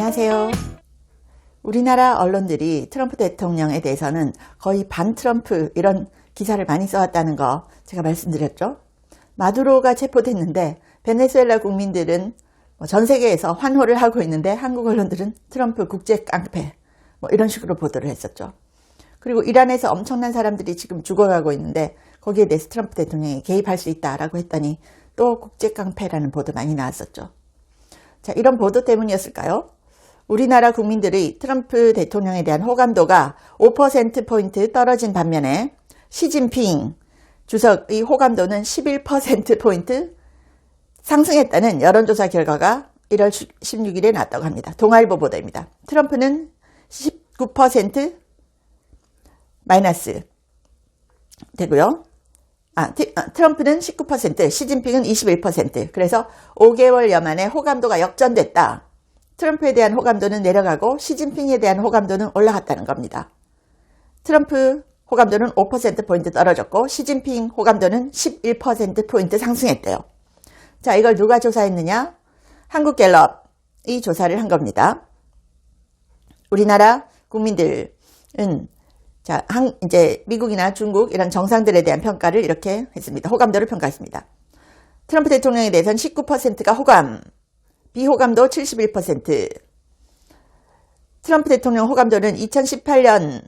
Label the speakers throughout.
Speaker 1: 안녕하세요. 우리나라 언론들이 트럼프 대통령에 대해서는 거의 반 트럼프 이런 기사를 많이 써왔다는 거 제가 말씀드렸죠. 마두로가 체포됐는데 베네수엘라 국민들은 전 세계에서 환호를 하고 있는데 한국 언론들은 트럼프 국제 깡패 이런 식으로 보도를 했었죠. 그리고 이란에서 엄청난 사람들이 지금 죽어가고 있는데 거기에 대해서 트럼프 대통령이 개입할 수 있다라고 했더니 또 국제 깡패라는 보도 많이 나왔었죠. 자, 이런 보도 때문이었을까요? 우리나라 국민들의 트럼프 대통령에 대한 호감도가 5%포인트 떨어진 반면에 시진핑 주석의 호감도는 11%포인트 상승했다는 여론조사 결과가 1월 16일에 나왔다고 합니다. 동아일보 보도입니다. 트럼프는 19% 마이너스 되고요. 트럼프는 19%, 시진핑은 21%. 그래서 5개월여 만에 호감도가 역전됐다. 트럼프에 대한 호감도는 내려가고 시진핑에 대한 호감도는 올라갔다는 겁니다. 트럼프 호감도는 5%포인트 떨어졌고 시진핑 호감도는 11%포인트 상승했대요. 자, 이걸 누가 조사했느냐? 한국갤럽이 조사를 한 겁니다. 우리나라 국민들은 자, 이제 미국이나 중국 이런 정상들에 대한 평가를 이렇게 했습니다. 호감도를 평가했습니다. 트럼프 대통령에 대해서는 19%가 호감, 비호감도 71%. 트럼프 대통령 호감도는 2018년에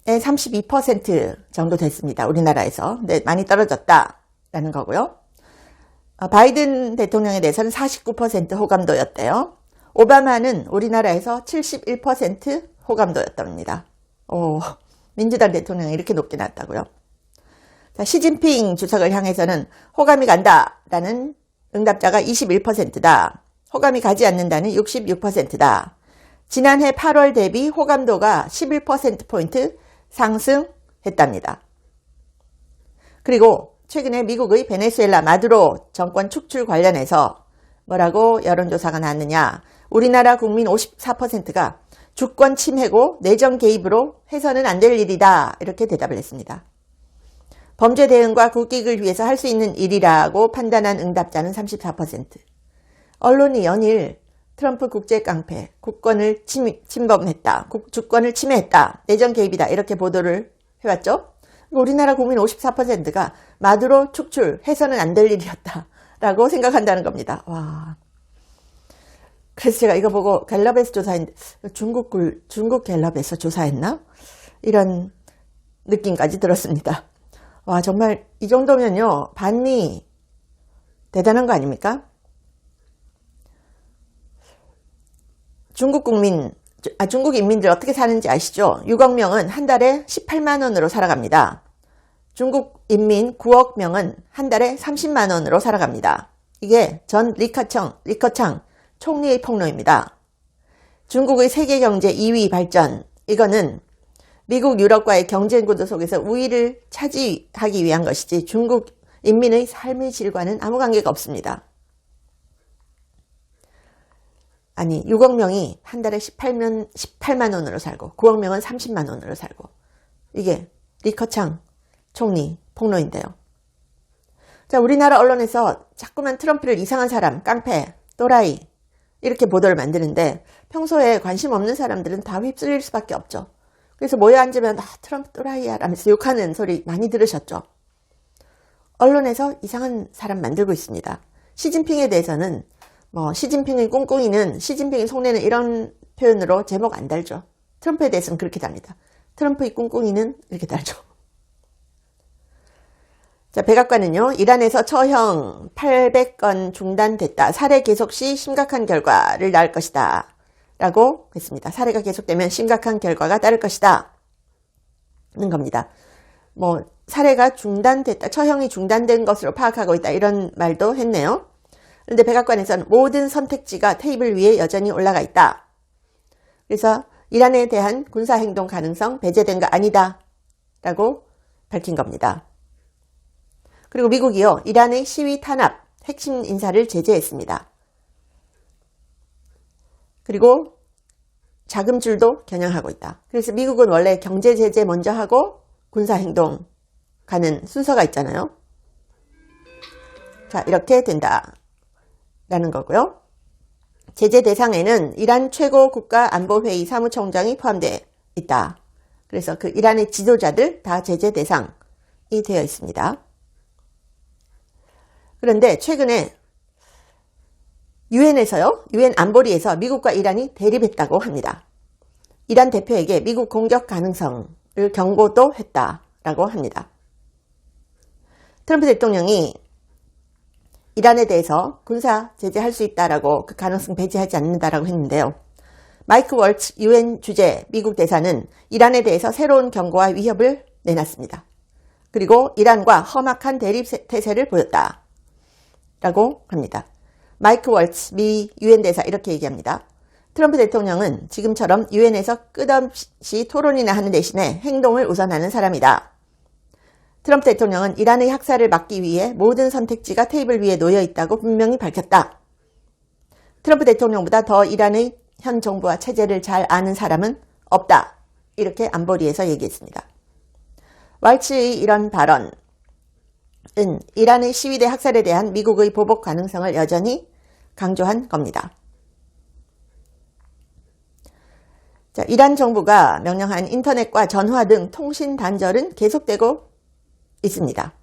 Speaker 1: 32% 정도 됐습니다. 우리나라에서. 근데 많이 떨어졌다라는 거고요. 바이든 대통령에 대해서는 49% 호감도였대요. 오바마는 우리나라에서 71% 호감도였답니다. 민주당 대통령이 이렇게 높게 났다고요. 자, 시진핑 주석을 향해서는 호감이 간다라는 응답자가 21%다. 호감이 가지 않는다는 66%다. 지난해 8월 대비 호감도가 11%포인트 상승했답니다. 그리고 최근에 미국의 베네수엘라 마두로 정권 축출 관련해서 뭐라고 여론조사가 나왔느냐. 우리나라 국민 54%가 주권 침해고 내정 개입으로 해서는 안 될 일이다. 이렇게 대답을 했습니다. 범죄 대응과 국익을 위해서 할 수 있는 일이라고 판단한 응답자는 34%. 언론이 연일 트럼프 국제 깡패, 국권을 침범했다, 주권을 침해했다, 내정 개입이다 이렇게 보도를 해왔죠. 우리나라 국민 54%가 마두로 축출, 해서는 안 될 일이었다라고 생각한다는 겁니다. 와. 그래서 제가 이거 보고 갤럽에서 조사했는데 중국 갤럽에서 조사했나? 이런 느낌까지 들었습니다. 와, 정말 이 정도면요 반미 대단한 거 아닙니까? 중국 인민들 어떻게 사는지 아시죠? 6억 명은 한 달에 18만 원으로 살아갑니다. 중국 인민 9억 명은 한 달에 30만 원으로 살아갑니다. 이게 전 리커창 총리의 폭로입니다. 중국의 세계 경제 2위 발전, 이거는 미국, 유럽과의 경쟁 구도 속에서 우위를 차지하기 위한 것이지 중국 인민의 삶의 질과는 아무 관계가 없습니다. 아니, 6억 명이 한 달에 18만 원으로 살고 9억 명은 30만 원으로 살고, 이게 리커창 총리 폭로인데요. 자, 우리나라 언론에서 자꾸만 트럼프를 이상한 사람, 깡패, 또라이 이렇게 보도를 만드는데 평소에 관심 없는 사람들은 다 휩쓸릴 수밖에 없죠. 그래서 모여 앉으면 트럼프 또라이야 라면서 욕하는 소리 많이 들으셨죠. 언론에서 이상한 사람 만들고 있습니다. 시진핑에 대해서는 시진핑의 꿍꿍이는, 시진핑의 속내는 이런 표현으로 제목 안 달죠. 트럼프에 대해서는 그렇게 답니다. 트럼프의 꿍꿍이는 이렇게 달죠. 자, 백악관은요, 이란에서 처형 800건 중단됐다. 살해 계속 시 심각한 결과를 낳을 것이다. 라고 했습니다. 살해가 계속되면 심각한 결과가 따를 것이다. 는 겁니다. 살해가 중단됐다. 처형이 중단된 것으로 파악하고 있다. 이런 말도 했네요. 그런데 백악관에서는 모든 선택지가 테이블 위에 여전히 올라가 있다. 그래서 이란에 대한 군사행동 가능성 배제된 거 아니다. 라고 밝힌 겁니다. 그리고 미국이요, 이란의 시위 탄압, 핵심 인사를 제재했습니다. 그리고 자금줄도 겨냥하고 있다. 그래서 미국은 원래 경제 제재 먼저 하고 군사행동 가는 순서가 있잖아요. 자, 이렇게 된다라는 거고요. 제재 대상에는 이란 최고 국가안보회의 사무총장이 포함되어 있다. 그래서 그 이란의 지도자들 다 제재 대상이 되어 있습니다. 그런데 최근에 유엔에서요, 유엔 안보리에서 미국과 이란이 대립했다고 합니다. 이란 대표에게 미국 공격 가능성을 경고도 했다라고 합니다. 트럼프 대통령이 이란에 대해서 군사 제재할 수 있다라고 그 가능성 배제하지 않는다라고 했는데요. 마이크 월츠 유엔 주재 미국 대사는 이란에 대해서 새로운 경고와 위협을 내놨습니다. 그리고 이란과 험악한 대립 태세를 보였다라고 합니다. 마이크 월츠 미 유엔 대사 이렇게 얘기합니다. 트럼프 대통령은 지금처럼 유엔에서 끝없이 토론이나 하는 대신에 행동을 우선하는 사람이다. 트럼프 대통령은 이란의 학살을 막기 위해 모든 선택지가 테이블 위에 놓여 있다고 분명히 밝혔다. 트럼프 대통령보다 더 이란의 현 정부와 체제를 잘 아는 사람은 없다. 이렇게 안보리에서 얘기했습니다. 왈츠의 이런 발언은 이란의 시위대 학살에 대한 미국의 보복 가능성을 여전히 강조한 겁니다. 자, 이란 정부가 명령한 인터넷과 전화 등 통신 단절은 계속되고 있습니다.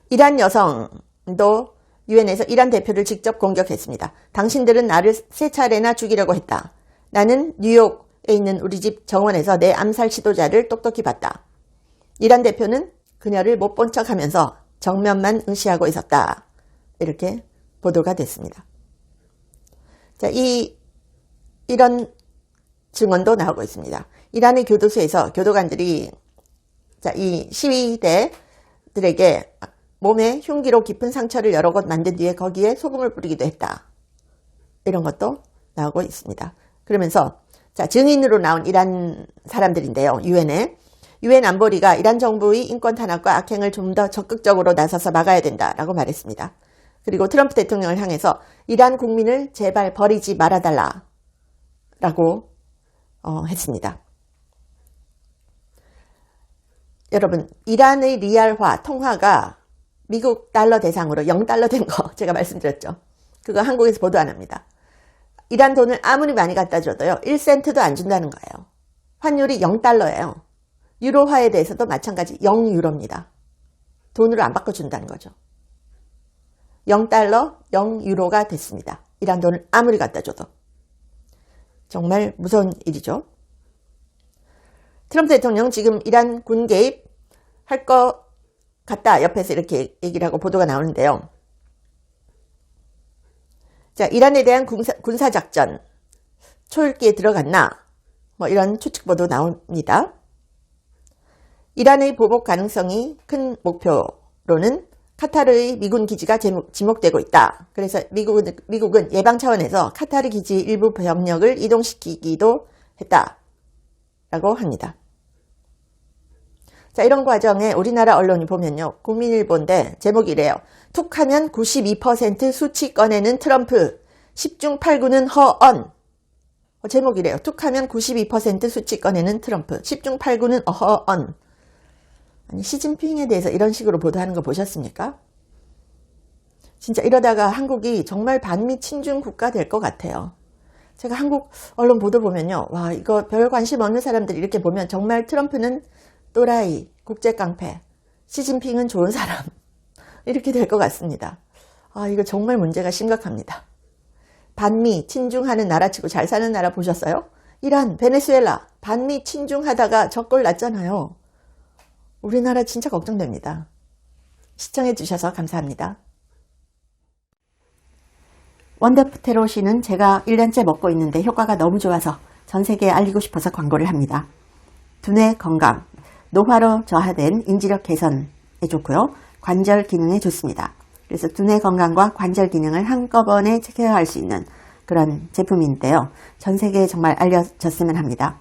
Speaker 1: 이란 여성도 유엔에서 이란 대표를 직접 공격했습니다. 당신들은 나를 3차례나 죽이려고 했다. 나는 뉴욕에 있는 우리 집 정원에서 내 암살 시도자를 똑똑히 봤다. 이란 대표는 그녀를 못 본 척하면서 정면만 응시하고 있었다. 이렇게 보도가 됐습니다. 자, 이런 증언도 나오고 있습니다. 이란의 교도소에서 교도관들이 이 시위대들에게 몸에 흉기로 깊은 상처를 여러 곳 만든 뒤에 거기에 소금을 뿌리기도 했다. 이런 것도 나오고 있습니다. 그러면서 증인으로 나온 이란 사람들인데요. 유엔 안보리가 이란 정부의 인권 탄압과 악행을 좀 더 적극적으로 나서서 막아야 된다라고 말했습니다. 그리고 트럼프 대통령을 향해서 이란 국민을 제발 버리지 말아달라라고 했습니다. 여러분, 이란의 리알화 통화가 미국 달러 대상으로 0달러 된 거 제가 말씀드렸죠. 그거 한국에서 보도 안 합니다. 이란 돈을 아무리 많이 갖다 줘도요, 1센트도 안 준다는 거예요. 환율이 0달러예요. 유로화에 대해서도 마찬가지 0유로입니다. 돈으로 안 바꿔준다는 거죠. 0달러, 0유로가 됐습니다. 이란 돈을 아무리 갖다 줘도. 정말 무서운 일이죠. 트럼프 대통령 지금 이란 군 개입 할 것 같다. 옆에서 이렇게 얘기를 하고 보도가 나오는데요. 자, 이란에 대한 군사작전 초읽기에 들어갔나? 이런 추측 보도 나옵니다. 이란의 보복 가능성이 큰 목표로는 카타르의 미군 기지가 지목되고 있다. 그래서 미국은 예방 차원에서 카타르 기지 일부 병력을 이동시키기도 했다라고 합니다. 자, 이런 과정에 우리나라 언론이 보면요. 국민일보인데 제목이 이래요. 툭하면 92% 수치 꺼내는 트럼프, 10중 8구는 허언. 제목이래요. 툭하면 92% 수치 꺼내는 트럼프, 10중 8구는 허언. 아니, 시진핑에 대해서 이런 식으로 보도하는 거 보셨습니까? 진짜 이러다가 한국이 정말 반미 친중 국가 될 것 같아요. 제가 한국 언론 보도 보면요. 와, 이거 별 관심 없는 사람들이 이렇게 보면 정말 트럼프는 또라이, 국제깡패, 시진핑은 좋은 사람. 이렇게 될 것 같습니다. 아, 이거 정말 문제가 심각합니다. 반미 친중하는 나라치고 잘 사는 나라 보셨어요? 이란, 베네수엘라, 반미 친중하다가 적골 났잖아요. 우리나라 진짜 걱정됩니다. 시청해 주셔서 감사합니다. 원더테로시는 제가 1년째 먹고 있는데 효과가 너무 좋아서 전 세계에 알리고 싶어서 광고를 합니다. 두뇌 건강, 노화로 저하된 인지력 개선에 좋고요. 관절 기능에 좋습니다. 그래서 두뇌 건강과 관절 기능을 한꺼번에 케어할 수 있는 그런 제품인데요. 전 세계에 정말 알려졌으면 합니다.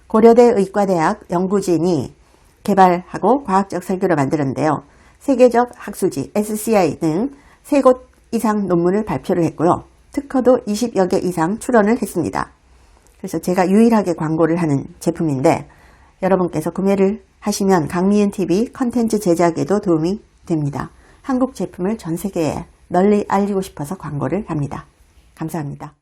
Speaker 1: 고려대 의과대학 연구진이 개발하고 과학적 설계로 만들었는데요. 세계적 학술지 SCI 등 3곳 이상 논문을 발표를 했고요. 특허도 20여 개 이상 출원을 했습니다. 그래서 제가 유일하게 광고를 하는 제품인데 여러분께서 구매를 하시면 강미은TV 컨텐츠 제작에도 도움이 됩니다. 한국 제품을 전 세계에 널리 알리고 싶어서 광고를 합니다. 감사합니다.